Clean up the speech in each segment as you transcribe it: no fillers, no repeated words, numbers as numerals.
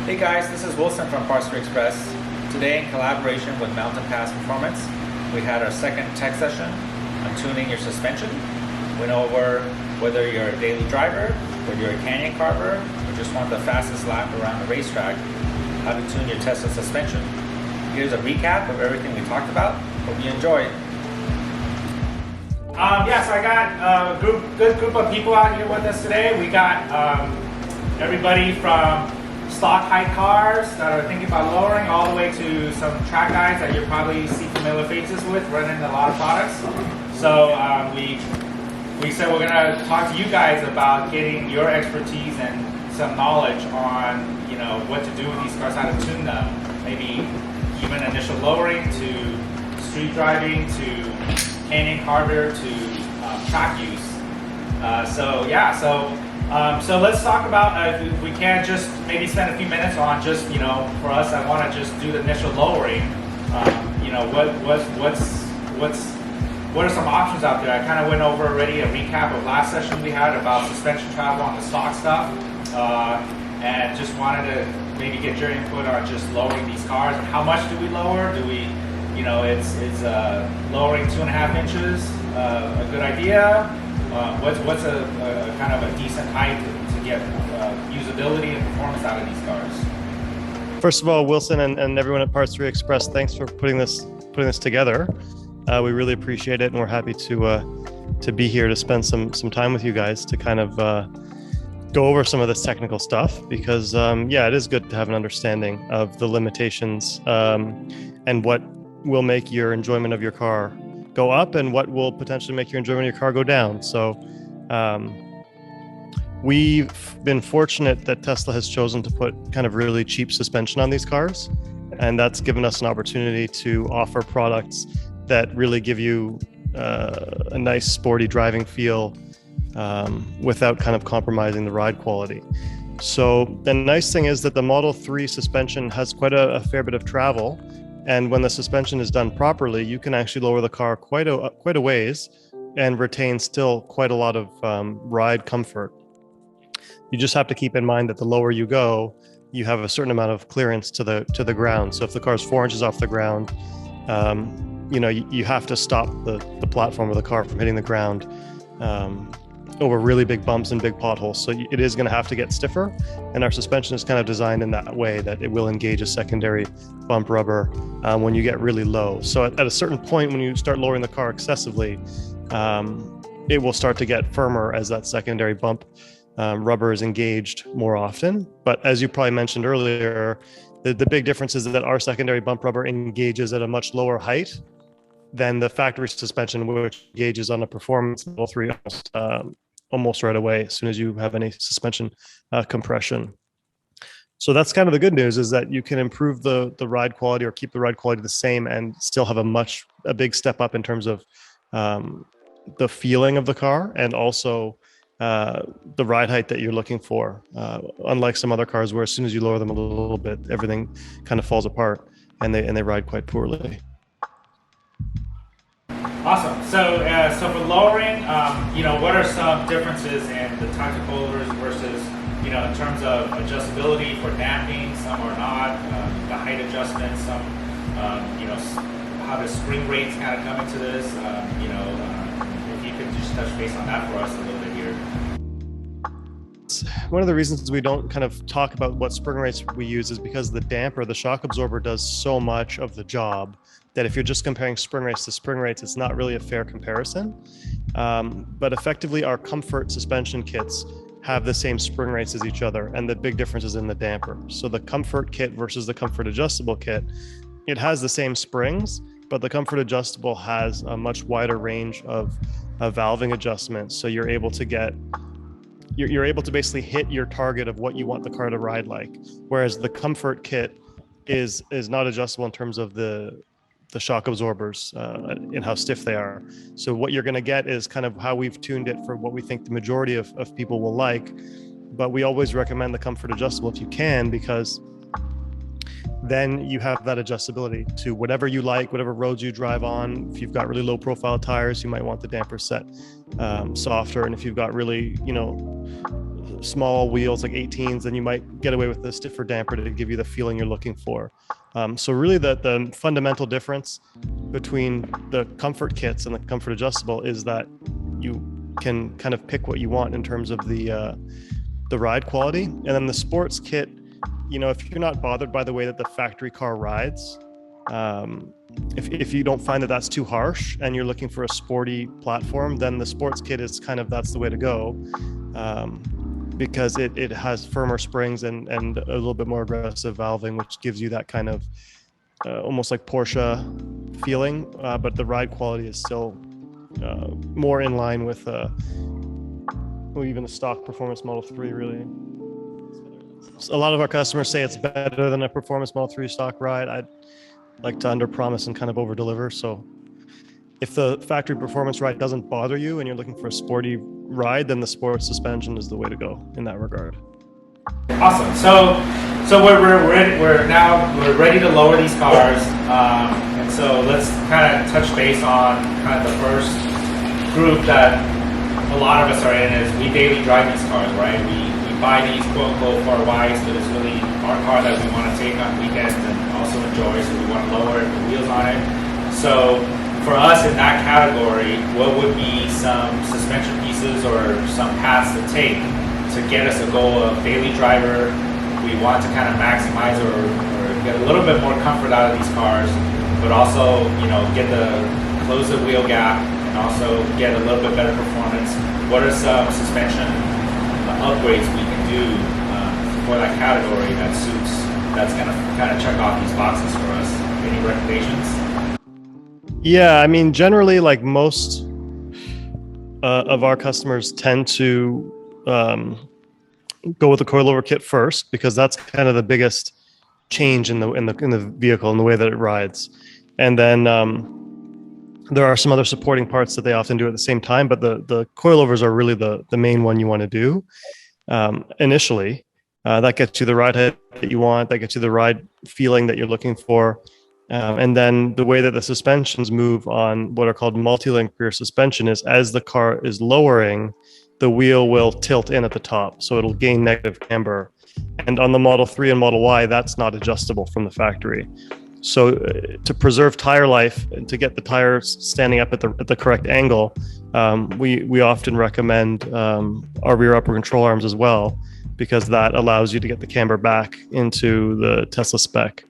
Hey guys, this is Wilson from Parts Express. Today, in collaboration with Mountain Pass Performance, we had our second tech session on tuning your suspension. Went over whether you're a daily driver, whether you're a canyon carver, or just want the fastest lap around the racetrack, how to tune your Tesla suspension. Here's a recap of everything we talked about. Hope you enjoy. So I got a good group of people out here with us today. We got everybody from stock height cars that are thinking about lowering, all the way to some track guys that you probably see familiar faces with running a lot of products. So we said we're gonna talk to you guys about getting your expertise and some knowledge on what to do with these cars, how to tune them, maybe even initial lowering to street driving to canyon carver to track use. So let's talk about if we can just maybe spend a few minutes on just for us. I want to just do the initial lowering. What are some options out there? I kind of went over already a recap of last session we had about suspension travel on the stock stuff, and just wanted to maybe get your input on just lowering these cars. How much do we lower? Do we, is lowering 2.5 inches a good idea? What's a kind of a decent height to get usability and performance out of these cars? First of all, Wilson and everyone at Parts 3 Express, thanks for putting this together. We really appreciate it, and we're happy to be here to spend some time with you guys to kind of go over some of this technical stuff, because it is good to have an understanding of the limitations and what will make your enjoyment of your car go up and what will potentially make your enjoyment of your car go down. So we've been fortunate that Tesla has chosen to put kind of really cheap suspension on these cars, and that's given us an opportunity to offer products that really give you a nice sporty driving feel without kind of compromising the ride quality. So the nice thing is that the Model 3 suspension has quite a fair bit of travel. And when the suspension is done properly, you can actually lower the car quite a ways and retain still quite a lot of ride comfort. You just have to keep in mind that the lower you go, you have a certain amount of clearance to the ground. So if the car is 4 inches off the ground, you have to stop the platform of the car from hitting the ground over really big bumps and big potholes. So it is going to have to get stiffer, and our suspension is kind of designed in that way that it will engage a secondary bump rubber when you get really low. So at a certain point, when you start lowering the car excessively, it will start to get firmer as that secondary bump rubber is engaged more often. But as you probably mentioned earlier, the big difference is that our secondary bump rubber engages at a much lower height than the factory suspension, which engages on a performance Model 3 almost right away as soon as you have any suspension compression. So that's kind of the good news, is that you can improve the ride quality or keep the ride quality the same and still have a big step up in terms of the feeling of the car, and also the ride height that you're looking for. Unlike some other cars where as soon as you lower them a little bit, everything kind of falls apart and they ride quite poorly. Awesome. So for lowering, what are some differences in the tactical loaders versus, in terms of adjustability for damping? Some are not. The height adjustments, some, how the spring rates kind of come into this. If you could just touch base on that for us a little bit here. One of the reasons we don't kind of talk about what spring rates we use is because the damper, the shock absorber, does so much of the job that if you're just comparing spring rates to spring rates, it's not really a fair comparison. But effectively, our comfort suspension kits have the same spring rates as each other, and the big difference is in the damper. So the comfort kit versus the comfort adjustable kit, it has the same springs, but the comfort adjustable has a much wider range of valving adjustments. So you're able to basically hit your target of what you want the car to ride like. Whereas the comfort kit is not adjustable in terms of the shock absorbers and how stiff they are. So what you're going to get is kind of how we've tuned it for what we think the majority of people will like. But we always recommend the comfort adjustable if you can, because then you have that adjustability to whatever you like, whatever roads you drive on. If you've got really low profile tires, you might want the damper set softer. And if you've got really, small wheels like 18s, then you might get away with the stiffer damper to give you the feeling you're looking for. So really the fundamental difference between the comfort kits and the comfort adjustable is that you can kind of pick what you want in terms of the ride quality. And then the sports kit, you know, if you're not bothered by the way that the factory car rides, if you don't find that that's too harsh and you're looking for a sporty platform, then the sports kit is kind of, that's the way to go, because it has firmer springs and a little bit more aggressive valving, which gives you that kind of almost like Porsche feeling, but the ride quality is still more in line with even the stock performance Model 3 really. A lot of our customers say it's better than a performance Model 3 stock ride. I'd like to under promise and kind of over deliver. So if the factory performance ride doesn't bother you and you're looking for a sporty ride, then the sports suspension is the way to go in that regard. Awesome. So we're ready to lower these cars, and so let's kind of touch base on kind of the first group that a lot of us are in is we daily drive these cars, right? We buy these quote unquote for our wives, but it's really our car that we want to take on weekends and also enjoy, so we want to lower the wheels on it. So for us in that category, what would be some suspension pieces or some paths to take to get us a goal of daily driver? We want to kind of maximize or get a little bit more comfort out of these cars, but also, you know, close the wheel gap and also get a little bit better performance. What are some suspension upgrades we can do for that category that's going to kind of check off these boxes for us? Any recommendations? Yeah, I mean, generally, like most of our customers tend to go with the coilover kit first, because that's kind of the biggest change in the vehicle and the way that it rides. And then there are some other supporting parts that they often do at the same time, but the coilovers are really the main one you want to do initially. That gets you the ride height that you want, that gets you the ride feeling that you're looking for. And then the way that the suspensions move on what are called multi-link rear suspension is, as the car is lowering, the wheel will tilt in at the top, so it'll gain negative camber. And on the Model 3 and Model Y, that's not adjustable from the factory. So to preserve tire life and to get the tires standing up at the correct angle, we often recommend our rear upper control arms as well, because that allows you to get the camber back into the Tesla spec.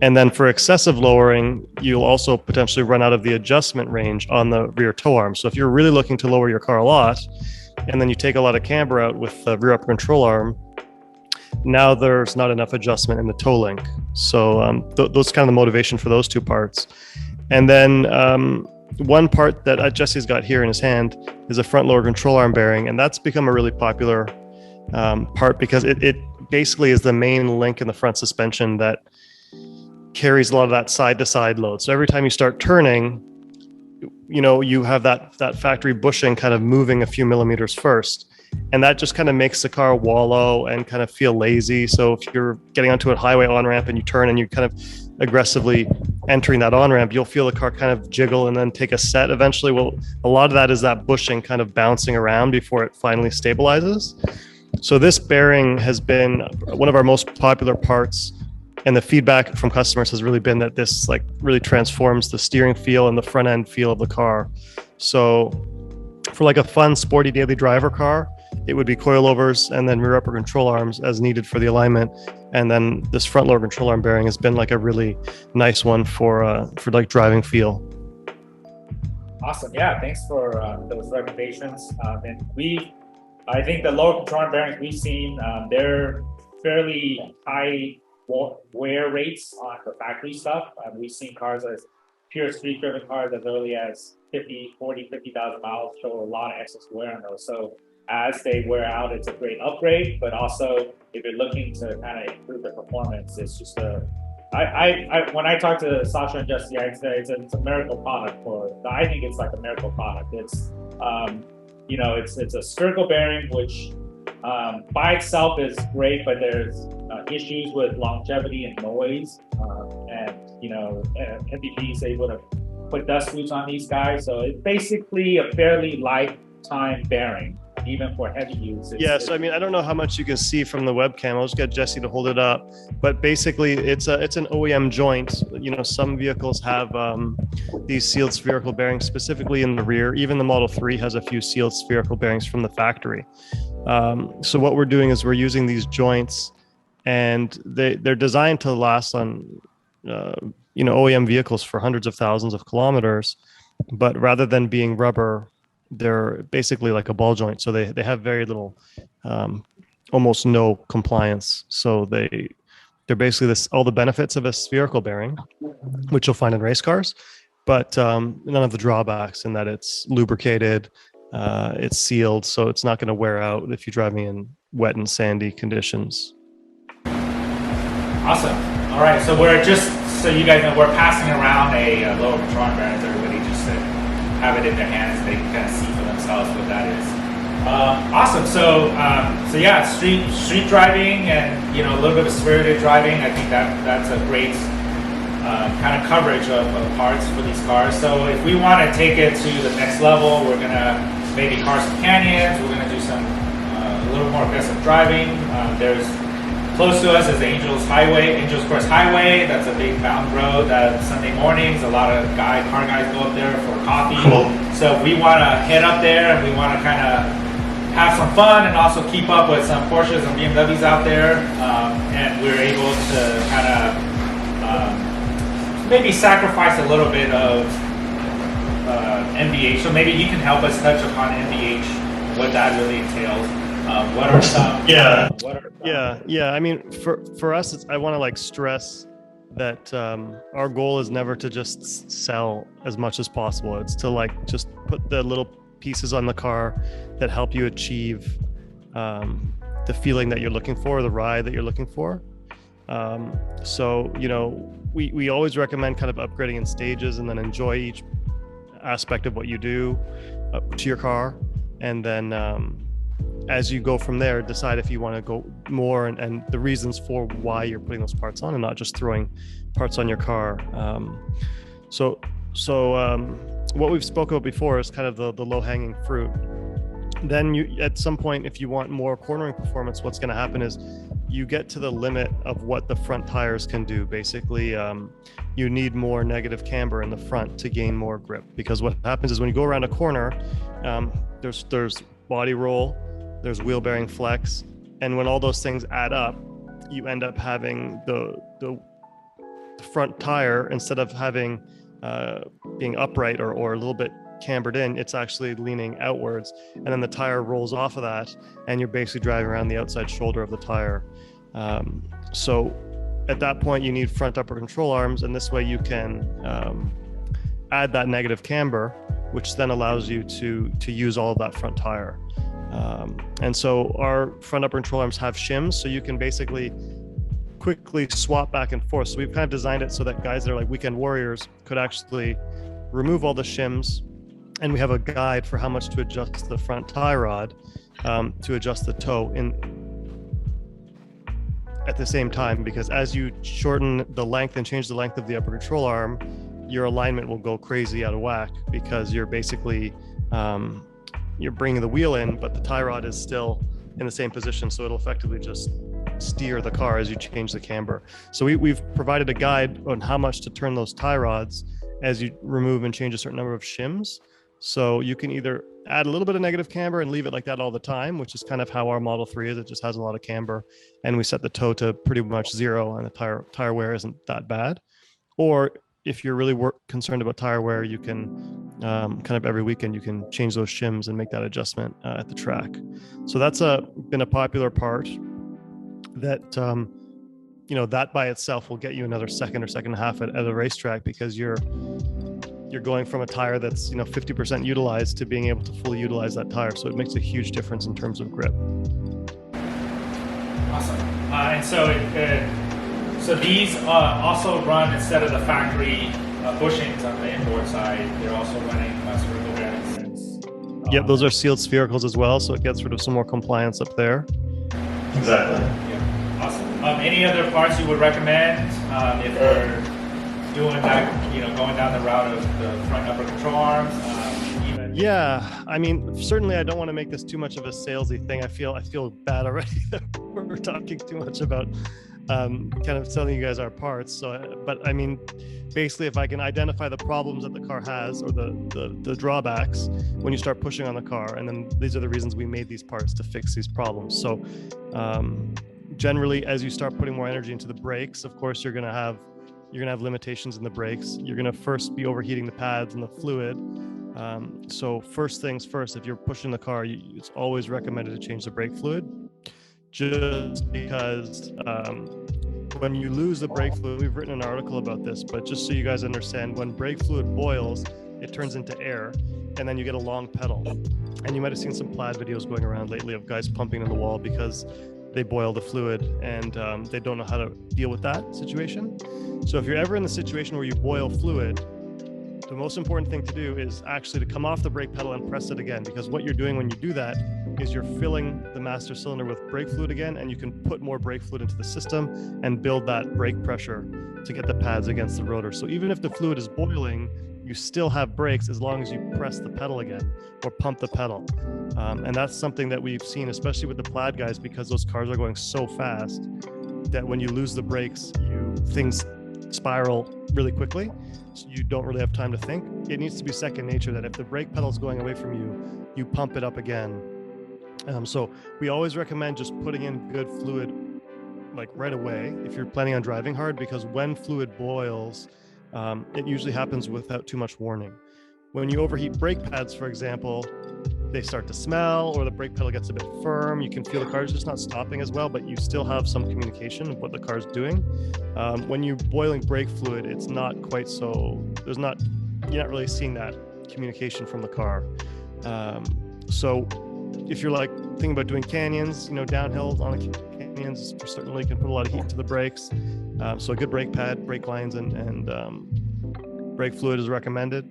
And then for excessive lowering, you'll also potentially run out of the adjustment range on the rear toe arm. So if you're really looking to lower your car a lot, and then you take a lot of camber out with the rear upper control arm, now there's not enough adjustment in the toe link. So those kind of the motivation for those two parts. And then one part that Jesse's got here in his hand is a front lower control arm bearing, and that's become a really popular part because it basically is the main link in the front suspension that carries a lot of that side-to-side load. So every time you start turning, you know, you have that factory bushing kind of moving a few millimeters first. And that just kind of makes the car wallow and kind of feel lazy. So if you're getting onto a highway on-ramp and you turn and you kind of aggressively entering that on-ramp, you'll feel the car kind of jiggle and then take a set eventually. Well, a lot of that is that bushing kind of bouncing around before it finally stabilizes. So this bearing has been one of our most popular parts. And the feedback from customers has really been that this like really transforms the steering feel and the front end feel of the car. So for like a fun, sporty daily driver car, it would be coilovers and then rear upper control arms as needed for the alignment. And then this front lower control arm bearing has been like a really nice one for like driving feel. Awesome. Yeah. Thanks for those recommendations. And I think the lower control arm bearings we've seen, they're fairly high wear rates on the factory stuff. We've seen cars as pure street driven cars as early as 50,000 miles show a lot of excess wear on those. So as they wear out, it's a great upgrade, but also if you're looking to kind of improve the performance, it's just when I talk to Sasha and Jesse, I say it's a miracle product I think it's like a miracle product. It's, it's a spherical bearing, which by itself is great, but there's issues with longevity and noise, and MVP is able to put dust boots on these guys, so it's basically a fairly lifetime bearing. even for heavy use. Yes, I mean, I don't know how much you can see from the webcam. I'll just get Jesse to hold it up. But basically, it's an OEM joint. You know, some vehicles have these sealed spherical bearings specifically in the rear. Even the Model 3 has a few sealed spherical bearings from the factory. So what we're doing is we're using these joints, and they're designed to last on OEM vehicles for hundreds of thousands of kilometers. But rather than being rubber, they're basically like a ball joint, so they have very little, almost no compliance. So they're basically all the benefits of a spherical bearing, which you'll find in race cars, but none of the drawbacks in that it's lubricated, it's sealed, so it's not going to wear out if you're driving in wet and sandy conditions. Awesome. All right, so so you guys know, we're passing around a lower control environment. Everybody just have it in their hands. They can kind of see for themselves what that is. Awesome. So yeah, street driving and a little bit of spirited driving. I think that's a great kind of coverage of parts for these cars. So if we want to take it to the next level, we're gonna maybe carve some canyons. We're gonna do some a little more aggressive driving. There's close to us is Angels Course Highway. That's a big mountain road that Sunday mornings, a lot of car guys go up there for coffee. Cool. So we want to head up there and we want to kind of have some fun and also keep up with some Porsches and BMWs out there. And we're able to kind of maybe sacrifice a little bit of NVH. So maybe you can help us touch upon NVH, what that really entails. What are some? Yeah. I mean, for us, I want to stress that our goal is never to just sell as much as possible. It's to just put the little pieces on the car that help you achieve the feeling that you're looking for, the ride that you're looking for. So we always recommend kind of upgrading in stages and then enjoy each aspect of what you do to your car, and then as you go from there, decide if you want to go more and the reasons for why you're putting those parts on and not just throwing parts on your car. So what we've spoken about before is kind of the low-hanging fruit. Then at some point, if you want more cornering performance, what's going to happen is you get to the limit of what the front tires can do. Basically, you need more negative camber in the front to gain more grip, because what happens is when you go around a corner, there's body roll, there's wheel bearing flex, and when all those things add up, you end up having the front tire, instead of having being upright or a little bit cambered in, it's actually leaning outwards, and then the tire rolls off of that, and you're basically driving around the outside shoulder of the tire. So at that point, you need front upper control arms, and this way you can add that negative camber, which then allows you to use all of that front tire. And so our front upper control arms have shims, so you can basically quickly swap back and forth. So we've kind of designed it so that guys that are like weekend warriors could actually remove all the shims, and we have a guide for how much to adjust the front tie rod to adjust the toe in at the same time, because as you shorten the length and change the length of the upper control arm, your alignment will go crazy out of whack, because you're basically you're bringing the wheel in, but the tie rod is still in the same position, so it'll effectively just steer the car as you change the camber. So we've provided a guide on how much to turn those tie rods as you remove and change a certain number of shims. So you can either add a little bit of negative camber and leave it like that all the time, which is kind of how our Model 3 is. It just has a lot of camber, and we set the toe to pretty much zero, and the tire wear isn't that bad. Or if you're really concerned about tire wear, you can kind of every weekend you can change those shims and make that adjustment at the track. So that's been a popular part that that by itself will get you another second or second and a half at a racetrack, because you're going from a tire that's 50% utilized to being able to fully utilize that tire. So it makes a huge difference in terms of grip. Awesome. And so these also run, instead of the factory bushings on the inboard side, they're also running spherical bearings. Yep, those are sealed sphericals as well, so it gets rid of some more compliance up there. Exactly. Yeah. Awesome. Any other parts you would recommend if we're doing that, going down the route of the front upper control arms, even Yeah, I mean, certainly I don't want to make this too much of a salesy thing. I feel bad already that we're talking too much about kind of selling you guys our parts. So, but I mean, basically, if I can identify the problems that the car has or the drawbacks when you start pushing on the car, and then these are the reasons we made these parts to fix these problems. So, generally, as you start putting more energy into the brakes, of course, you're gonna have limitations in the brakes. You're gonna first be overheating the pads and the fluid. So first things first, if you're pushing the car, it's always recommended to change the brake fluid, just because when you lose the brake fluid, we've written an article about this, but just so you guys understand, when brake fluid boils, it turns into air, and then you get a long pedal. And you might have seen some plaid videos going around lately of guys pumping in the wall because they boil the fluid and they don't know how to deal with that situation. So if you're ever in the situation where you boil fluid, the most important thing to do is actually to come off the brake pedal and press it again, because what you're doing when you do that is you're filling the master cylinder with brake fluid again, and you can put more brake fluid into the system and build that brake pressure to get the pads against the rotor. So even if the fluid is boiling, you still have brakes as long as you press the pedal again or pump the pedal. And that's something that we've seen, especially with the plaid guys, because those cars are going so fast that when you lose the brakes, things spiral really quickly. So you don't really have time to think. It needs to be second nature that if the brake pedal is going away from you, you pump it up again. So we always recommend just putting in good fluid like right away if you're planning on driving hard, because when fluid boils, it usually happens without too much warning. When you overheat brake pads, for example, they start to smell, or the brake pedal gets a bit firm. You can feel the car's just not stopping as well, but you still have some communication of what the car's doing. When you're boiling brake fluid, it's not quite so, you're not really seeing that communication from the car. So if you're like thinking about doing canyons, downhills on canyons, certainly can put a lot of heat into the brakes. So a good brake pad, brake lines, and brake fluid is recommended.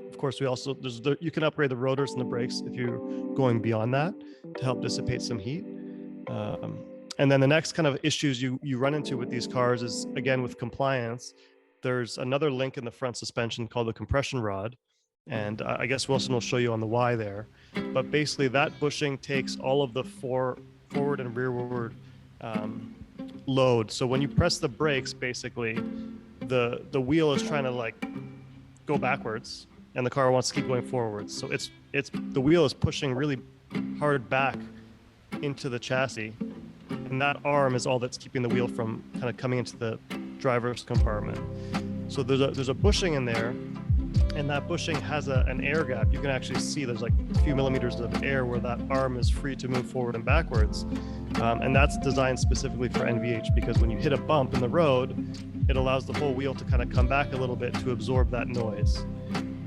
Of course, you can upgrade the rotors and the brakes if you're going beyond that to help dissipate some heat. And then the next kind of issues you run into with these cars is, again, with compliance. There's another link in the front suspension called the compression rod. And I guess Wilson will show you on the Y there. But basically that bushing takes all of the forward and rearward load. So when you press the brakes, basically the wheel is trying to go backwards, and the car wants to keep going forwards. So it's the wheel is pushing really hard back into the chassis, and that arm is all that's keeping the wheel from kind of coming into the driver's compartment. So there's a bushing in there, and that bushing has an air gap. You can actually see there's a few millimeters of air where that arm is free to move forward and backwards. And that's designed specifically for NVH, because when you hit a bump in the road, it allows the whole wheel to kind of come back a little bit to absorb that noise.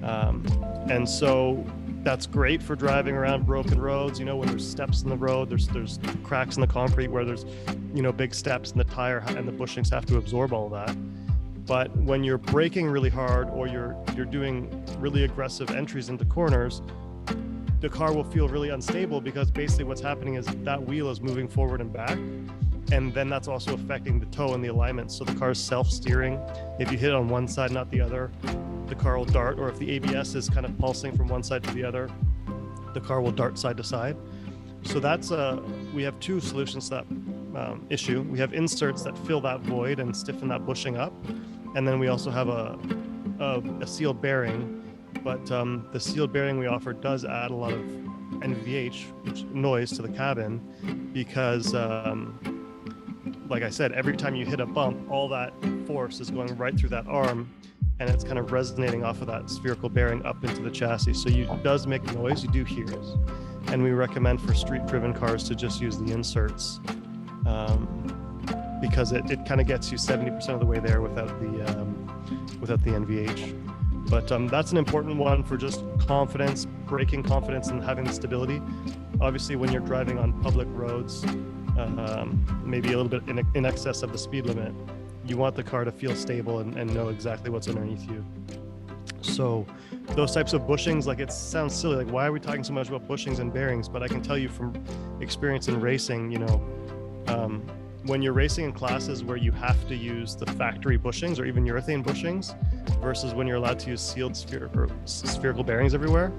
And so that's great for driving around broken roads, when there's steps in the road, there's cracks in the concrete where there's, big steps, and the tire and the bushings have to absorb all of that. But when you're braking really hard, or you're doing really aggressive entries into corners, the car will feel really unstable, because basically what's happening is that wheel is moving forward and back. And then that's also affecting the toe and the alignment. So the car's self-steering. If you hit on one side, not the other, the car will dart. Or if the ABS is kind of pulsing from one side to the other, the car will dart side to side. So we have two solutions to that issue. We have inserts that fill that void and stiffen that bushing up. And then we also have a sealed bearing. But the sealed bearing we offer does add a lot of NVH noise to the cabin, because like I said, every time you hit a bump, all that force is going right through that arm, and it's kind of resonating off of that spherical bearing up into the chassis. So it does make noise, you do hear it. And we recommend for street-driven cars to just use the inserts, because it kind of gets you 70% of the way there without the NVH. But that's an important one for just confidence, braking confidence, and having the stability. Obviously, when you're driving on public roads, maybe a little bit in excess of the speed limit, you want the car to feel stable and know exactly what's underneath you. So those types of bushings, it sounds silly, why are we talking so much about bushings and bearings? But I can tell you from experience in racing, when you're racing in classes where you have to use the factory bushings or even urethane bushings versus when you're allowed to use sealed spherical bearings everywhere,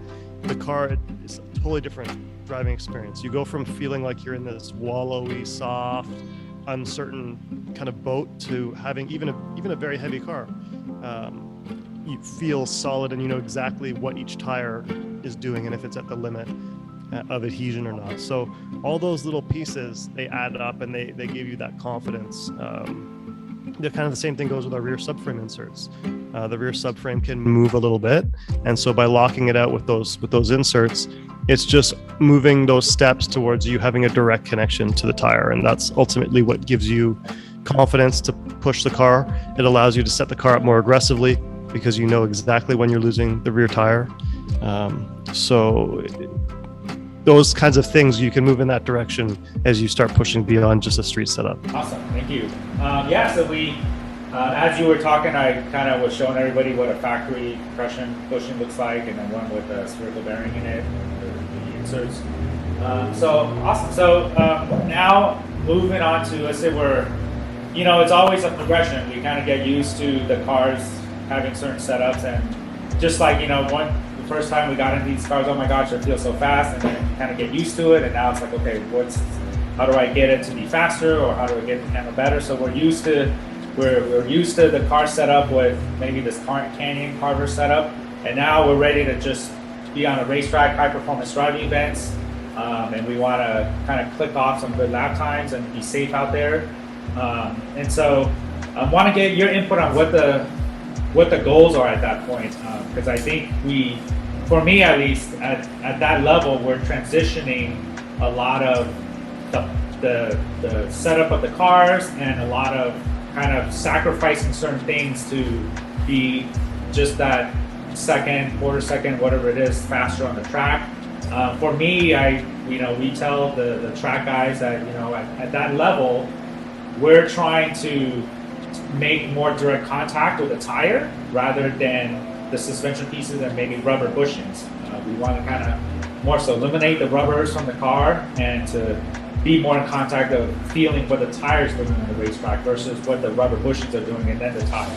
the car is a totally different driving experience. You go from feeling like you're in this wallowy, soft, uncertain kind of boat to having even a very heavy car. You feel solid and you know exactly what each tire is doing and if it's at the limit of adhesion or not. So all those little pieces, they add up and they give you that confidence. The kind of the same thing goes with our rear subframe inserts. The rear subframe can move a little bit, and so by locking it out with those inserts, it's just moving those steps towards you having a direct connection to the tire, and that's ultimately what gives you confidence to push the car. It allows you to set the car up more aggressively because you know exactly when you're losing the rear tire. So those kinds of things, you can move in that direction as you start pushing beyond just a street setup. Awesome, thank you. So we, as you were talking, I kind of was showing everybody what a factory compression bushing looks like, and then one with a spherical bearing in it, the inserts. So awesome. So now moving on to, let's say we're, it's always a progression. We kind of get used to the cars having certain setups, and just like, the first time we got into these cars, oh my gosh, it feels so fast, and then you kind of get used to it, and now it's like, okay, how do I get it to be faster, or how do I get it to handle better? So we're used to the car setup with maybe this Canyon Carver setup, and now we're ready to just be on a racetrack, high performance driving events, and we want to kind of click off some good lap times and be safe out there. And so I want to get your input on what the goals are at that point, because I think for me at least, at that level, we're transitioning a lot of the setup of the cars and a lot of kind of sacrificing certain things to be just that quarter second, whatever it is, faster on the track. For me, we tell the track guys that, at that level, we're trying to make more direct contact with the tire rather than the suspension pieces and maybe rubber bushings. We want to kind of more so eliminate the rubbers from the car and to be more in contact of feeling what the tire is doing on the racetrack versus what the rubber bushings are doing and then the tire.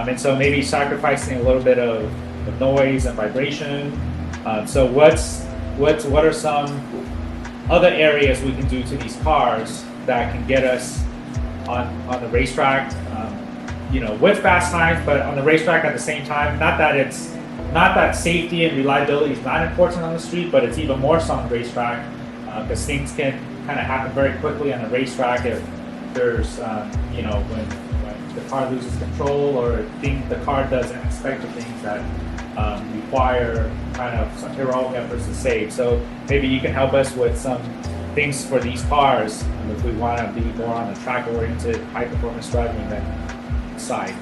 And so maybe sacrificing a little bit of noise and vibration. So what are some other areas we can do to these cars that can get us on the racetrack, with fast times, but on the racetrack at the same time? Not that safety and reliability is not important on the street, but it's even more so on the racetrack, because things can kind of happen very quickly on the racetrack if there's, when the car loses control or the car does unexpected things that require kind of some heroic efforts to save. So maybe you can help us with some things for these cars if we want to be more on the track-oriented, high-performance driving side.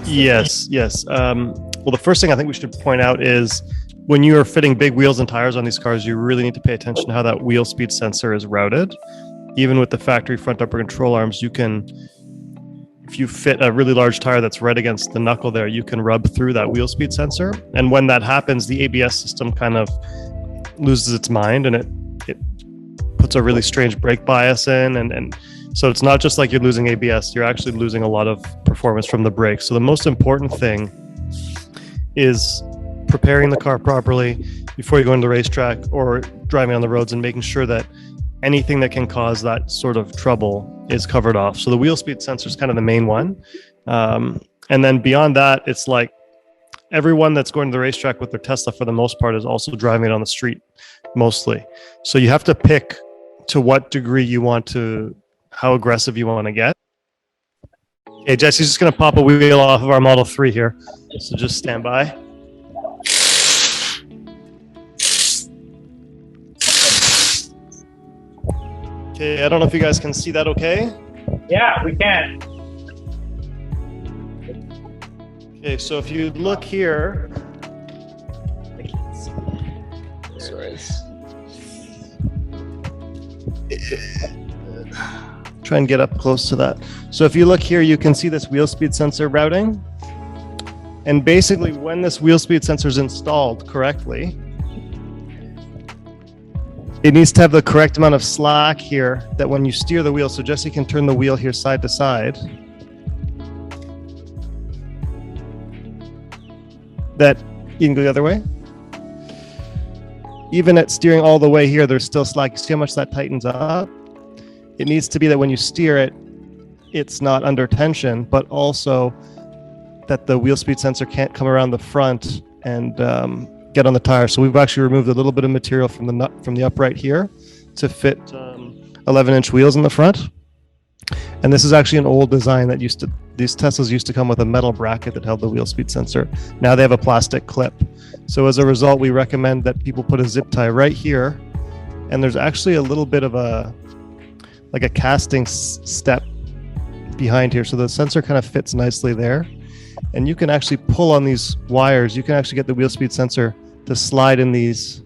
Yes. Well, the first thing I think we should point out is when you are fitting big wheels and tires on these cars, you really need to pay attention to how that wheel speed sensor is routed. Even with the factory front upper control arms, if you fit a really large tire that's right against the knuckle there, you can rub through that wheel speed sensor. And when that happens, the ABS system kind of loses its mind and it puts a really strange brake bias in. And so it's not just like you're losing ABS, you're actually losing a lot of performance from the brakes. So the most important thing is preparing the car properly before you go into the racetrack or driving on the roads and making sure that anything that can cause that sort of trouble is covered off. So the wheel speed sensor is kind of the main one. And then beyond that, it's like everyone that's going to the racetrack with their Tesla for the most part is also driving it on the street mostly. So you have to pick to what degree how aggressive you want to get. Okay, Jesse's just going to pop a wheel off of our Model 3 here. So just stand by. Okay, I don't know if you guys can see that okay? Yeah, we can. Okay, so if you look here, sorry. Try and get up close to that. So if you look here, you can see this wheel speed sensor routing. And basically when this wheel speed sensor is installed correctly, it needs to have the correct amount of slack here that when you steer the wheel, so Jesse can turn the wheel here side to side. that you can go the other way. Even at steering all the way here, there's still slack. You see how much that tightens up? It needs to be that when you steer it, it's not under tension, but also that the wheel speed sensor can't come around the front and get on the tire. So we've actually removed a little bit of material from the nut from the upright here to fit 11-inch wheels in the front. And this is actually an old design that these Teslas used to come with a metal bracket that held the wheel speed sensor. Now they have a plastic clip. So as a result, we recommend that people put a zip tie right here. And there's actually a little bit of a casting step behind here. So the sensor kind of fits nicely there. And you can actually pull on these wires. You can actually get the wheel speed sensor to slide in these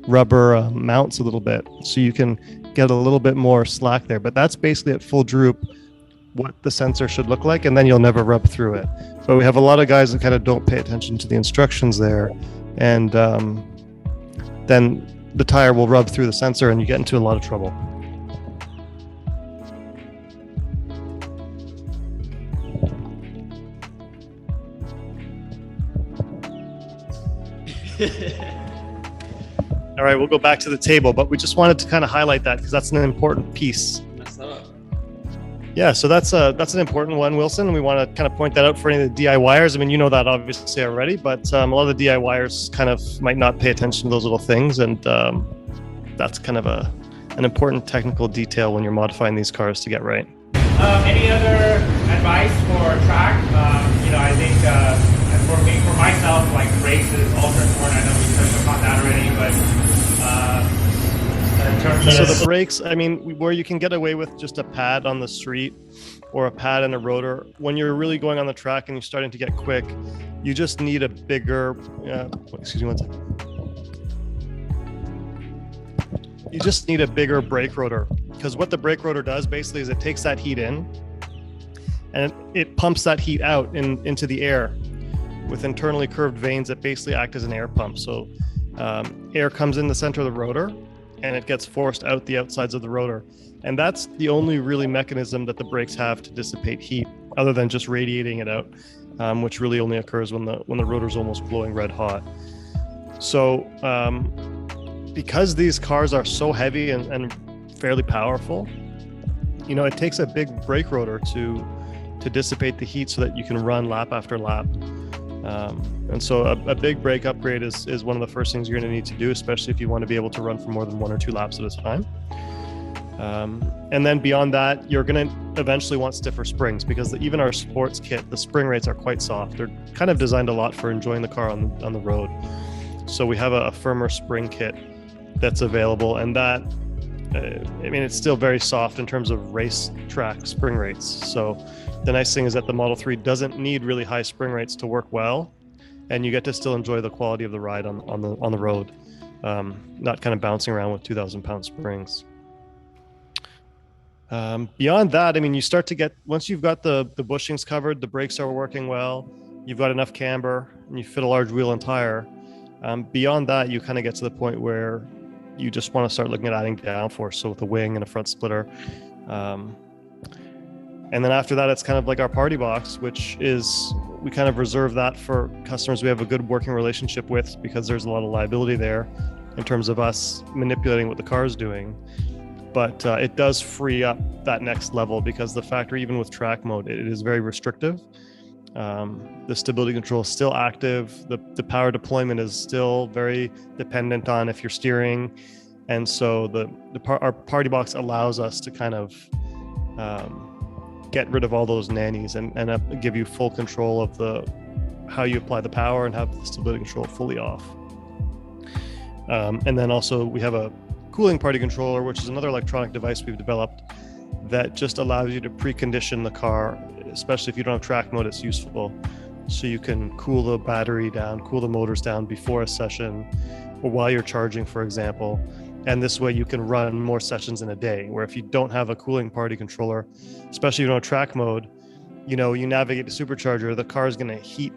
rubber mounts a little bit. So you can get a little bit more slack there. But that's basically at full droop what the sensor should look like, and then you'll never rub through it. But we have a lot of guys that kind of don't pay attention to the instructions there, and then the tire will rub through the sensor and you get into a lot of trouble. All right, we'll go back to the table, but we just wanted to kind of highlight that because that's an important piece. Yeah, so that's an important one, Wilson. We want to kind of point that out for any of the DIYers. I mean, you know that obviously already, but a lot of the DIYers kind of might not pay attention to those little things, and that's kind of an important technical detail when you're modifying these cars to get right. Any other advice for track? I think for myself, like brakes is ultra important. I know we touched upon that already, but in terms So of the brakes, I mean, where you can get away with just a pad on the street or a pad and a rotor, when you're really going on the track and you're starting to get quick, you just need a bigger, excuse me one second. You just need a bigger brake rotor, because what the brake rotor does basically is it takes that heat in and it pumps that heat out into the air with internally curved vanes that basically act as an air pump. So air comes in the center of the rotor and it gets forced out the outsides of the rotor. And that's the only really mechanism that the brakes have to dissipate heat, other than just radiating it out, which really only occurs when the rotor's almost glowing red hot. So because these cars are so heavy and fairly powerful, it takes a big brake rotor to dissipate the heat so that you can run lap after lap. And so a big brake upgrade is one of the first things you're going to need to do, especially if you want to be able to run for more than 1 or 2 laps at a time. And then beyond that, you're going to eventually want stiffer springs, because even our sports kit, the spring rates are quite soft. They're kind of designed a lot for enjoying the car on the road. So we have a firmer spring kit that's available, and that it's still very soft in terms of race track spring rates. So the nice thing is that the Model 3 doesn't need really high spring rates to work well, and you get to still enjoy the quality of the ride on the road, not kind of bouncing around with 2,000-pound springs. Beyond that, you start to get, once you've got the bushings covered, the brakes are working well, you've got enough camber, and you fit a large wheel and tire. Beyond that, you kind of get to the point where you just want to start looking at adding downforce, so with a wing and a front splitter. And then after that, it's kind of like our party box, which is, we kind of reserve that for customers we have a good working relationship with, because there's a lot of liability there in terms of us manipulating what the car is doing. But it does free up that next level, because the factory, even with track mode, it is very restrictive. The stability control is still active. The power deployment is still very dependent on if you're steering. And so our party box allows us to kind of get rid of all those nannies and give you full control of how you apply the power and have the stability control fully off. And then also we have a cooling party controller, which is another electronic device we've developed that just allows you to precondition the car, especially if you don't have track mode. It's useful. So you can cool the battery down, cool the motors down before a session or while you're charging, for example. And this way you can run more sessions in a day, where if you don't have a cooling party controller, especially if you don't have track mode, you navigate the supercharger, the car is going to heat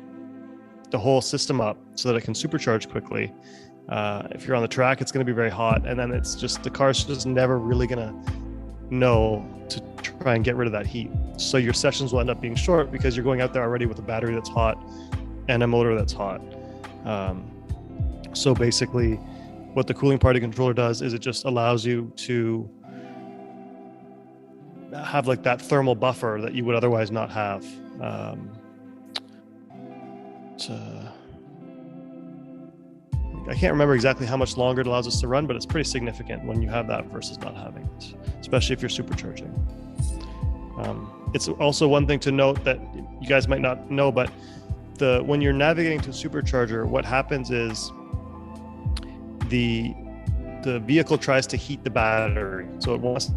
the whole system up so that it can supercharge quickly. If you're on the track, it's going to be very hot. And then it's just, the car's just never really going to know to try and get rid of that heat. So your sessions will end up being short because you're going out there already with a battery that's hot and a motor that's hot. So basically, what the cooling party controller does is it just allows you to have like that thermal buffer that you would otherwise not have. I can't remember exactly how much longer it allows us to run, but it's pretty significant when you have that versus not having it, especially if you're supercharging. It's also one thing to note that you guys might not know, but when you're navigating to a supercharger, what happens is the vehicle tries to heat the battery. So it wants to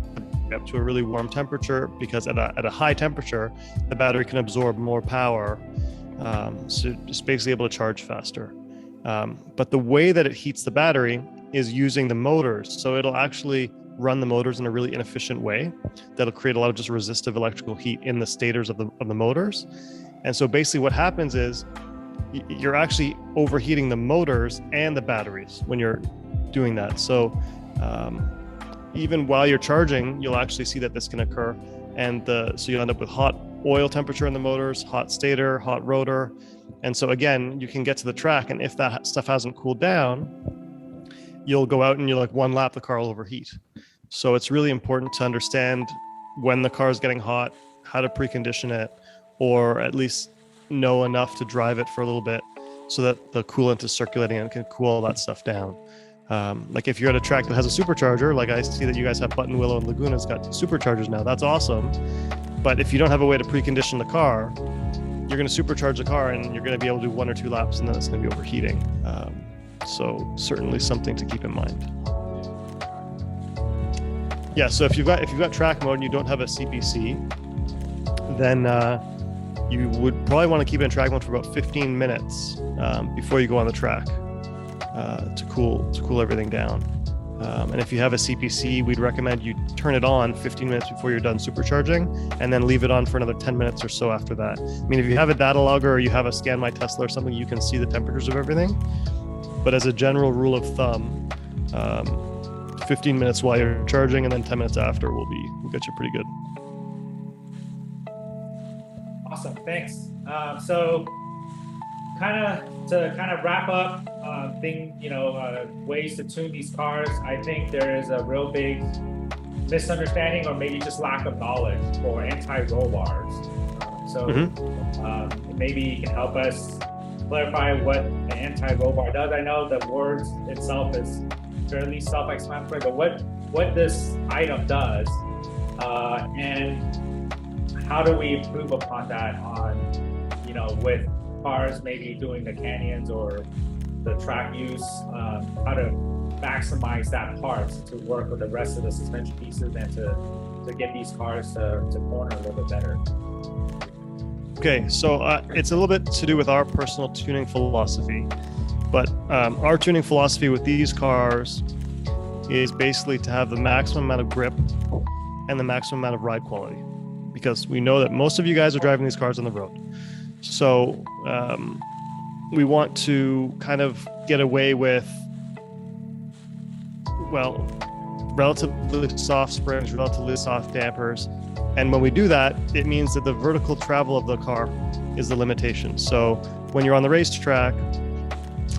get up to a really warm temperature, because at a high temperature, the battery can absorb more power. So it's basically able to charge faster. But the way that it heats the battery is using the motors. So it'll actually run the motors in a really inefficient way that'll create a lot of just resistive electrical heat in the stators of the motors. And so basically what happens is you're actually overheating the motors and the batteries when you're doing that. So even while you're charging, you'll actually see that this can occur. And so you'll end up with hot oil temperature in the motors, hot stator, hot rotor. And so again, you can get to the track, and if that stuff hasn't cooled down, you'll go out and you're like, one lap, the car will overheat. So it's really important to understand when the car is getting hot, how to precondition it, or at least know enough to drive it for a little bit so that the coolant is circulating and can cool all that stuff down. Like if you're at a track that has a supercharger, like I see that you guys have Button Willow and Laguna's got superchargers now, that's awesome. But if you don't have a way to precondition the car, you're going to supercharge the car and you're going to be able to do 1 or 2 laps, and then it's going to be overheating. So certainly something to keep in mind. Yeah, so if you've got track mode and you don't have a CPC, then you would probably want to keep it in track mode for about 15 minutes before you go on the track to cool everything down. And if you have a CPC, we'd recommend you turn it on 15 minutes before you're done supercharging, and then leave it on for another 10 minutes or so after that. I mean, if you have a data logger or you have a Scan My Tesla or something, you can see the temperatures of everything. But as a general rule of thumb, 15 minutes while you're charging and then 10 minutes after will get you pretty good. Awesome, thanks. So to wrap up, ways to tune these cars, I think there is a real big misunderstanding or maybe just lack of knowledge for anti-roll bars. Maybe you can help us clarify what an anti-roll bar does. I know the word itself is fairly self-explanatory, but what this item does, and how do we improve upon that on, with cars maybe doing the canyons or the track use, how to maximize that part to work with the rest of the suspension pieces and to get these cars to corner a little bit better. Okay, so it's a little bit to do with our personal tuning philosophy, but our tuning philosophy with these cars is basically to have the maximum amount of grip and the maximum amount of ride quality, because we know that most of you guys are driving these cars on the road. So we want to kind of get away with, relatively soft springs, relatively soft dampers. And when we do that, it means that the vertical travel of the car is the limitation. So when you're on the racetrack,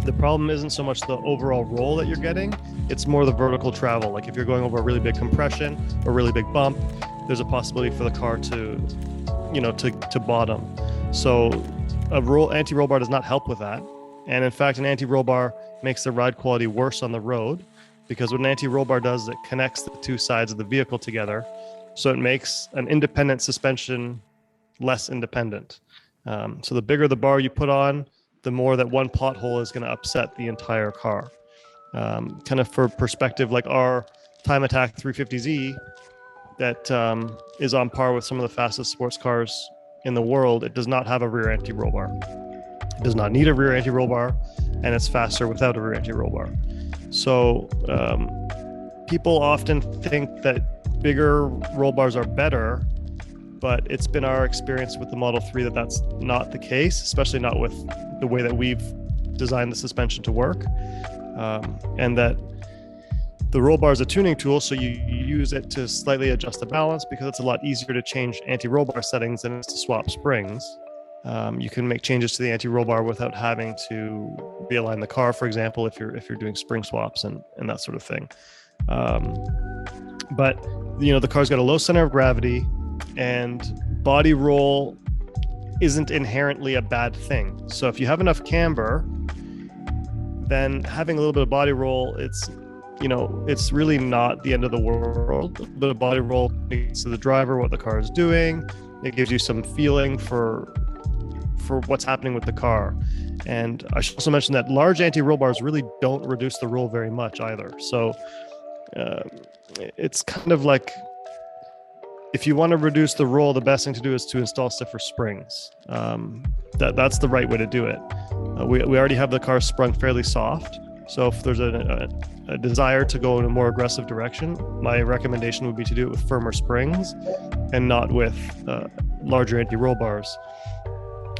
the problem isn't so much the overall roll that you're getting, it's more the vertical travel. Like if you're going over a really big compression or really big bump, there's a possibility for the car to bottom. So anti-roll bar does not help with that. And in fact, an anti-roll bar makes the ride quality worse on the road, because what an anti-roll bar does is it connects the two sides of the vehicle together. So it makes an independent suspension less independent. So the bigger the bar you put on, the more that one pothole is going to upset the entire car. Kind of for perspective, like our Time Attack 350Z that is on par with some of the fastest sports cars in the world, it does not have a rear anti-roll bar. It does not need a rear anti-roll bar, and it's faster without a rear anti-roll bar. So people often think that bigger roll bars are better, but it's been our experience with the Model 3 that that's not the case, especially not with the way that we've designed the suspension to work, and that the roll bar is a tuning tool, so you use it to slightly adjust the balance, because it's a lot easier to change anti-roll bar settings than it is to swap springs. You can make changes to the anti-roll bar without having to realign the car, for example, if you're doing spring swaps and that sort of thing. But the car's got a low center of gravity, and body roll isn't inherently a bad thing. So if you have enough camber, then having a little bit of body roll, it's really not the end of the world. A bit of body roll means to the driver what the car is doing. It gives you some feeling for what's happening with the car. And I should also mention that large anti-roll bars really don't reduce the roll very much either. So it's kind of like, if you want to reduce the roll, the best thing to do is to install stiffer springs. That's the right way to do it. We already have the car sprung fairly soft. So if there's a desire to go in a more aggressive direction, my recommendation would be to do it with firmer springs and not with larger anti-roll bars.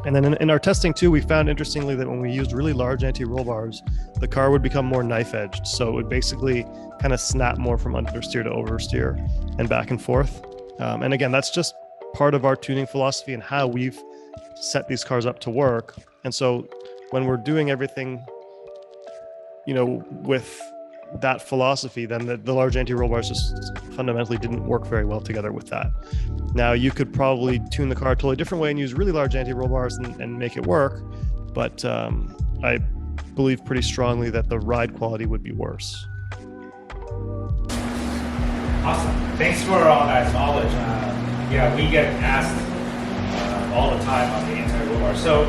And then in our testing too, we found interestingly that when we used really large anti-roll bars, the car would become more knife-edged. So it would basically kind of snap more from understeer to oversteer and back and forth. And again, that's just part of our tuning philosophy and how we've set these cars up to work. And so when we're doing everything, with that philosophy, then the large anti-roll bars just fundamentally didn't work very well together with that. Now, you could probably tune the car a totally different way and use really large anti-roll bars and make it work. But I believe pretty strongly that the ride quality would be worse. Awesome. Thanks for all that knowledge. We get asked all the time on the anti-roll bar. So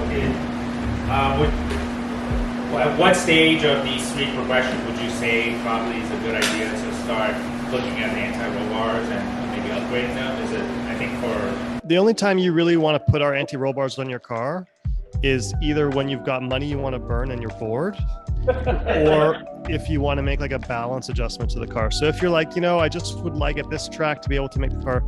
at what stage of the street progression would you say probably is a good idea to start looking at the anti-roll bars and maybe upgrading them? Is it, I think, for... The only time you really want to put our anti-roll bars on your car is either when you've got money you want to burn and you're bored, or if you want to make like a balance adjustment to the car. So if you're like, I just would like at this track to be able to make the car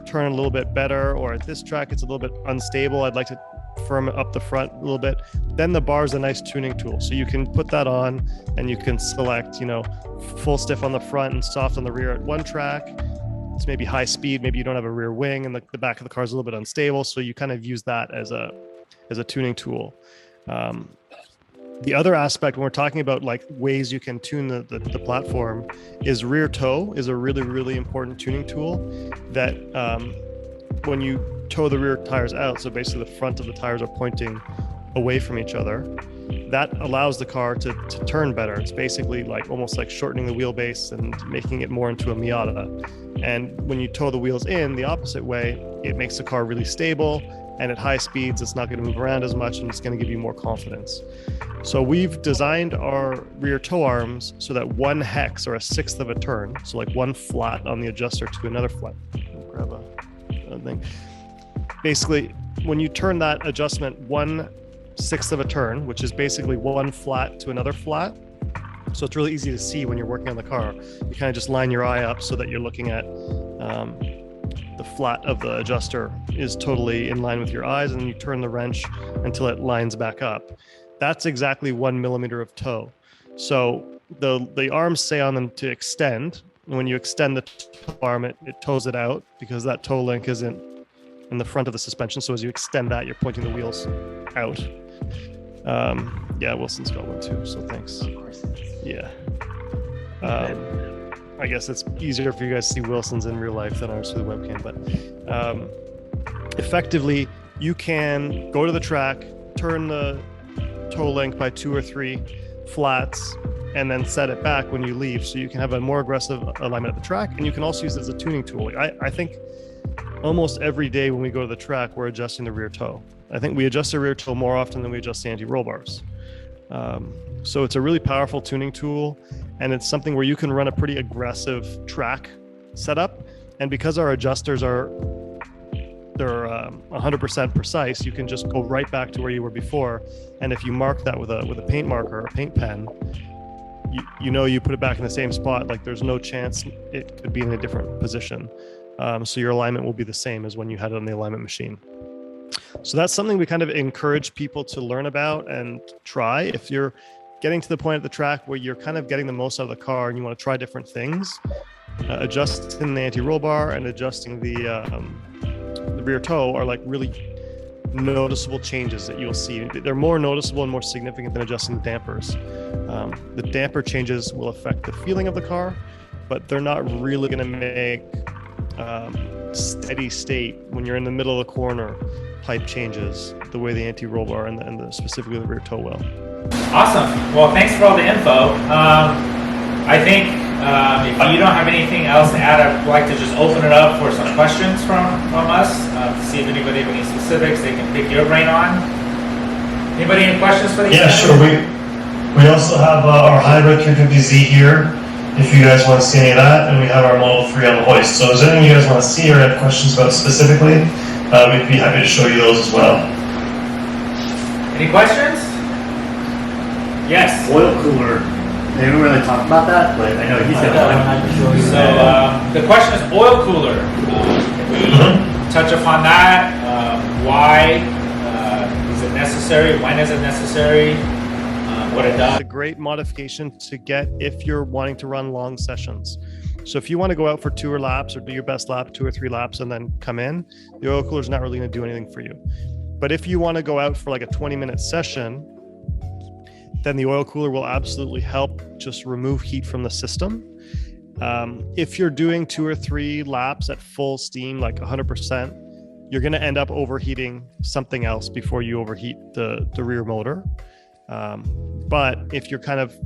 turn a little bit better, or at this track it's a little bit unstable, I'd like to firm up the front a little bit, then the bar is a nice tuning tool. So you can put that on and you can select, full stiff on the front and soft on the rear at one track. It's maybe high speed, maybe you don't have a rear wing and the back of the car is a little bit unstable. So you kind of use that as a tuning tool. The other aspect when we're talking about like ways you can tune the platform is rear toe is a really, really important tuning tool that when you toe the rear tires out, so basically the front of the tires are pointing away from each other, that allows the car to turn better. It's basically like almost like shortening the wheelbase and making it more into a Miata. And when you toe the wheels in the opposite way, it makes the car really stable, and at high speeds it's not going to move around as much and it's going to give you more confidence. So we've designed our rear toe arms so that one hex or a sixth of a turn, so like one flat on the adjuster to another flat. Grab a thing. Basically, when you turn that adjustment 1/6 of a turn, which is basically one flat to another flat, so it's really easy to see when you're working on the car. You kind of just line your eye up so that you're looking at the flat of the adjuster is totally in line with your eyes, and then you turn the wrench until it lines back up. That's exactly 1 millimeter of toe. So the arms say on them to extend. And when you extend the toe arm, it toes it out because that toe link isn't in the front of the suspension. So as you extend that, you're pointing the wheels out. Wilson's got one too, so thanks. Of course. Yeah. I guess it's easier for you guys to see Wilson's in real life than ours through the webcam, but effectively you can go to the track, turn the toe length by 2 or 3 flats, and then set it back when you leave. So you can have a more aggressive alignment at the track, and you can also use it as a tuning tool. I think almost every day when we go to the track, we're adjusting the rear toe. I think we adjust the rear toe more often than we adjust the anti-roll bars. So it's a really powerful tuning tool, and it's something where you can run a pretty aggressive track setup. And because our adjusters they're 100% precise, you can just go right back to where you were before. And if you mark that with a paint marker or a paint pen, you put it back in the same spot. Like there's no chance it could be in a different position. So your alignment will be the same as when you had it on the alignment machine. So that's something we kind of encourage people to learn about and try. If you're getting to the point at the track where you're kind of getting the most out of the car and you want to try different things, adjusting the anti-roll bar and adjusting the rear toe are like really noticeable changes that you'll see. They're more noticeable and more significant than adjusting the dampers. The damper changes will affect the feeling of the car, but they're not really going to make steady state when you're in the middle of the corner type changes the way the anti-roll bar and specifically the rear toe well. Awesome. Well, thanks for all the info. I think if you don't have anything else to add, I'd like to just open it up for some questions from us to see if anybody have any specifics they can pick your brain on. Anybody any questions for these? Yeah, sure. We also have our hybrid 350Z here, if you guys want to see any of that, and we have our Model 3 on the hoist. So is there anything you guys want to see or have questions about specifically? We'd be happy to show you those as well. Any questions? Yes. Oil cooler. They haven't really talked about that, but I know he's got one. I can show you. So the question is oil cooler. Can we touch upon that? Why is it necessary? When is it necessary? What it does? It's a great modification to get if you're wanting to run long sessions. So if you want to go out for 2 laps or do your best lap, 2 or 3 laps, and then come in, the oil cooler is not really going to do anything for you. But if you want to go out for like a 20-minute session, then the oil cooler will absolutely help just remove heat from the system. If you're doing 2 or 3 laps at full steam, like 100%, you're going to end up overheating something else before you overheat the rear motor. But if you're kind of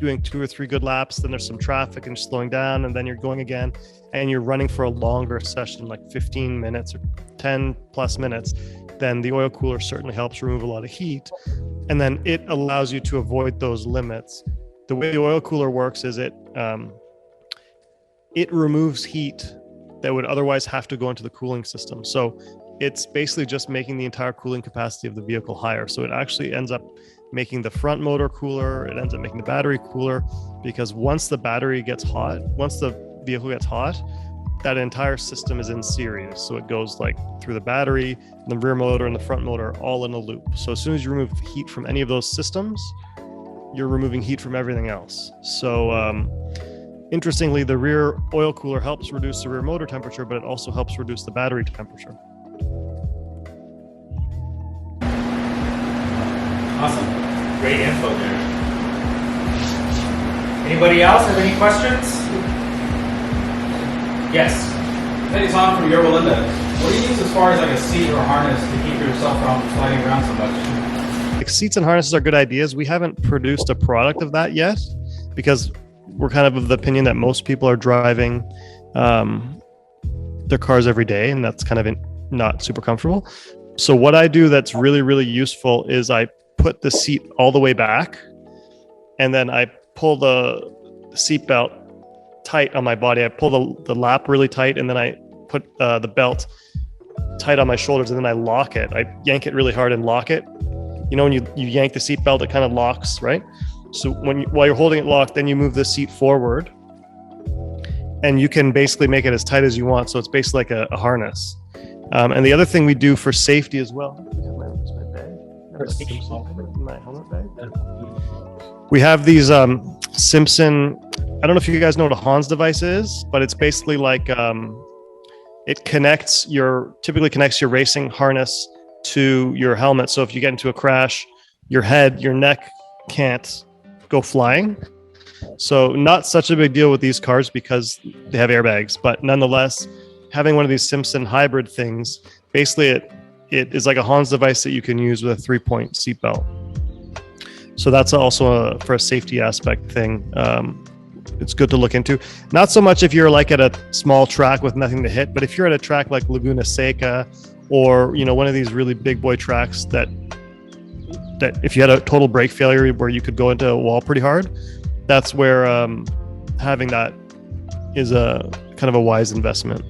doing 2 or 3 good laps, then there's some traffic and slowing down, and then you're going again, and you're running for a longer session, like 15 minutes or 10 plus minutes, then the oil cooler certainly helps remove a lot of heat. And then it allows you to avoid those limits. The way the oil cooler works is it removes heat that would otherwise have to go into the cooling system. So it's basically just making the entire cooling capacity of the vehicle higher. So it actually ends up making the front motor cooler. It ends up making the battery cooler, because once the battery gets hot, once the vehicle gets hot, that entire system is in series. So it goes like through the battery, the rear motor, and the front motor all in a loop. So as soon as you remove heat from any of those systems, you're removing heat from everything else. So interestingly, the rear oil cooler helps reduce the rear motor temperature, but it also helps reduce the battery temperature. Awesome. Great info there. Anybody else have any questions? Yes. Hey Tom, from Your Belinda. What do you use as far as like a seat or harness to keep yourself from sliding around so much? Like seats and harnesses are good ideas. We haven't produced a product of that yet because we're kind of the opinion that most people are driving their cars every day, and that's kind of not super comfortable. So what I do that's really, really useful is I put the seat all the way back, and then I pull the seat belt tight on my body. I pull the lap really tight, and then I put the belt tight on my shoulders, and then I lock it. I yank it really hard and lock it. You know, when you yank the seat belt, it kind of locks, right? So while you're holding it locked, then you move the seat forward, and you can basically make it as tight as you want. So it's basically like a harness. And the other thing we do for safety as well, my helmet bag. We have these Simpson, I don't know if you guys know what a Hans device is, but it's basically like it typically connects your racing harness to your helmet. So if you get into a crash, your neck can't go flying. So not such a big deal with these cars because they have airbags, but nonetheless, having one of these Simpson hybrid things, basically it is like a Hans device that you can use with a 3-point seatbelt. So that's also for a safety aspect thing. It's good to look into. Not so much if you're like at a small track with nothing to hit, but if you're at a track like Laguna Seca or, you know, one of these really big boy tracks that if you had a total brake failure where you could go into a wall pretty hard, that's where having that is a kind of a wise investment.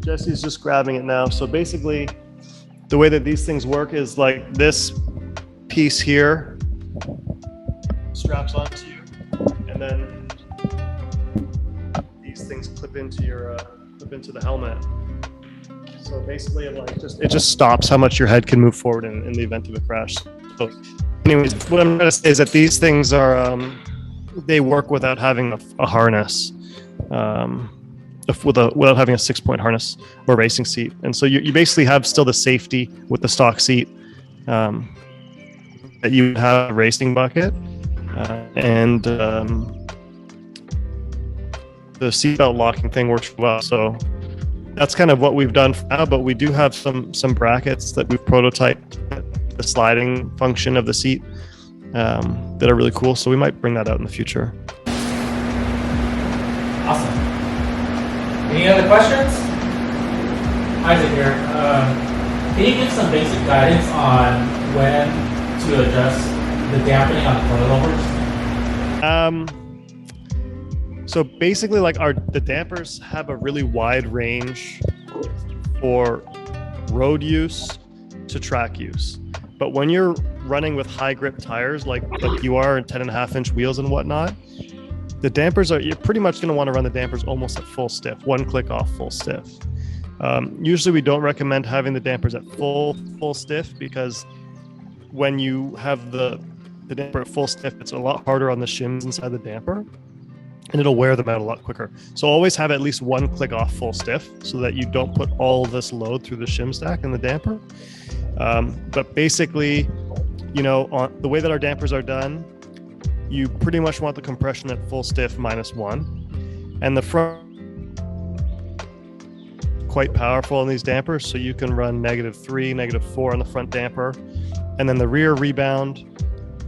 Jesse's just grabbing it now. So basically, the way that these things work is like this piece here straps onto you, and then these things clip into the helmet. So basically, it just stops how much your head can move forward in the event of a crash. So, anyways, what I'm trying to say is that these things are they work without having a harness. without having a 6-point harness or racing seat. And so you basically have still the safety with the stock seat that you have a racing bucket, and the seatbelt locking thing works well. So that's kind of what we've done for now, but we do have some brackets that we've prototyped, the sliding function of the seat, that are really cool. So we might bring that out in the future. Awesome. Any other questions? Isaac here. Can you give some basic guidance on when to adjust the dampening on the coilovers? So basically, like the dampers have a really wide range for road use to track use. But when you're running with high grip tires, like you are, and 10.5-inch wheels and whatnot, the dampers you're pretty much going to want to run the dampers almost at full stiff, one click off full stiff. Usually we don't recommend having the dampers at full stiff, because when you have the damper at full stiff, it's a lot harder on the shims inside the damper, and it'll wear them out a lot quicker. So always have at least one click off full stiff so that you don't put all this load through the shim stack in the damper. But basically, on the way that our dampers are done, you pretty much want the compression at full stiff -1, and the front quite powerful on these dampers, so you can run -3, -4 on the front damper, and then the rear rebound,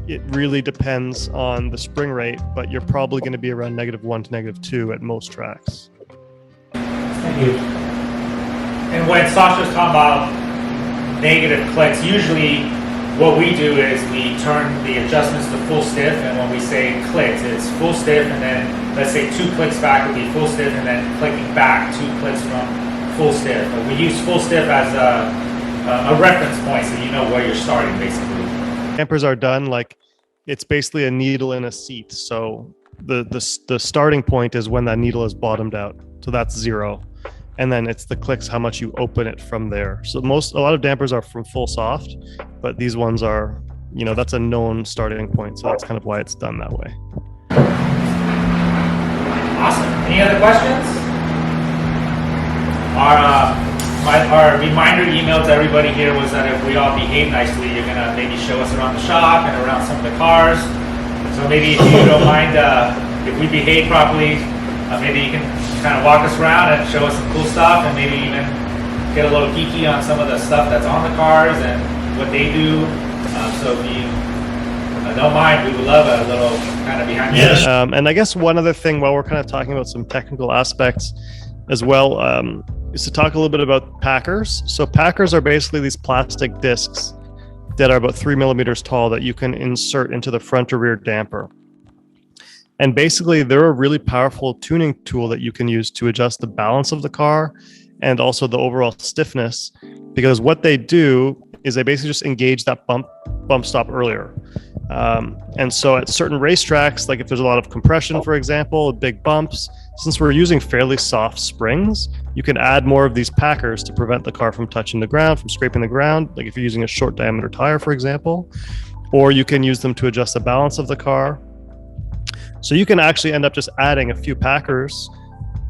it really depends on the spring rate, but you're probably going to be around -1 to -2 at most tracks. Thank you. And when Sasha's talking about negative clicks, usually what we do is we turn the adjustments to full stiff, and when we say clicks, it's full stiff, and then let's say 2 clicks back would be full stiff, and then clicking back 2 clicks from full stiff. But we use full stiff as a reference point, so you know where you're starting, basically. Dampers are done like it's basically a needle in a seat. So the starting point is when that needle is bottomed out. So that's 0. And then it's the clicks, how much you open it from there. So a lot of dampers are from full soft, but these ones are, that's a known starting point. So that's kind of why it's done that way. Awesome. Any other questions? Our reminder email to everybody here was that if we all behave nicely, you're gonna maybe show us around the shop and around some of the cars. So maybe if you don't mind, if we behave properly, maybe you can kind of walk us around and show us some cool stuff, and maybe even get a little geeky on some of the stuff that's on the cars and what they do. So if you don't mind, we would love a little kind of behind the scenes. And I guess one other thing, while we're kind of talking about some technical aspects as well, is to talk a little bit about packers. So packers are basically these plastic discs that are about 3 millimeters tall that you can insert into the front or rear damper. And basically, they're a really powerful tuning tool that you can use to adjust the balance of the car and also the overall stiffness, because what they do is they basically just engage that bump stop earlier. And so at certain racetracks, like if there's a lot of compression, for example, big bumps, since we're using fairly soft springs, you can add more of these packers to prevent the car from touching the ground, from scraping the ground, like if you're using a short diameter tire, for example, or you can use them to adjust the balance of the car. So you can actually end up just adding a few packers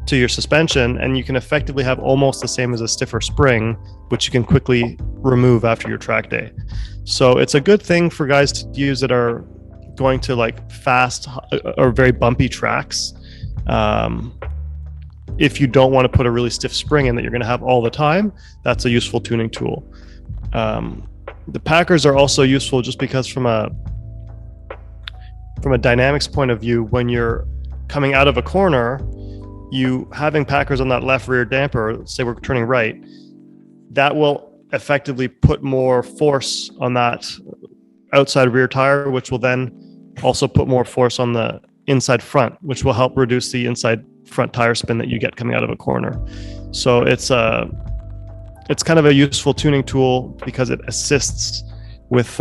to your suspension, and you can effectively have almost the same as a stiffer spring, which you can quickly remove after your track day. So it's a good thing for guys to use that are going to like fast or very bumpy tracks. If you don't want to put a really stiff spring in that you're going to have all the time, that's a useful tuning tool. The packers are also useful just because from a dynamics point of view, when you're coming out of a corner, you having packers on that left rear damper, say we're turning right, that will effectively put more force on that outside rear tire, which will then also put more force on the inside front, which will help reduce the inside front tire spin that you get coming out of a corner. So it's kind of a useful tuning tool because it assists with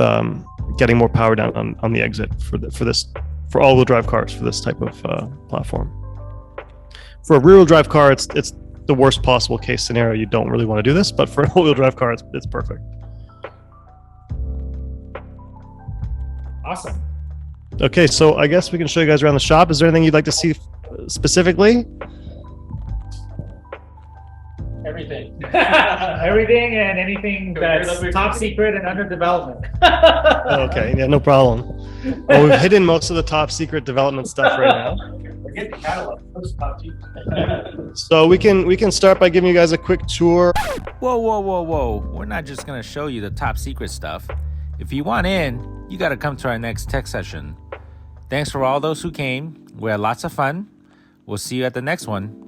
getting more power down on the exit for all-wheel drive cars for this type of platform. For a rear-wheel drive car, it's the worst possible case scenario. You don't really want to do this, but for an all-wheel drive car, it's perfect. Awesome. Okay, so I guess we can show you guys around the shop. Is there anything you'd like to see specifically? Everything. Everything and anything that's top secret and under development. Okay, yeah, no problem. Well, we've hidden most of the top secret development stuff right now. Forget the catalog. Those top secret. So we can start by giving you guys a quick tour. Whoa, whoa, whoa, whoa. We're not just going to show you the top secret stuff. If you want in, you got to come to our next tech session. Thanks for all those who came. We had lots of fun. We'll see you at the next one.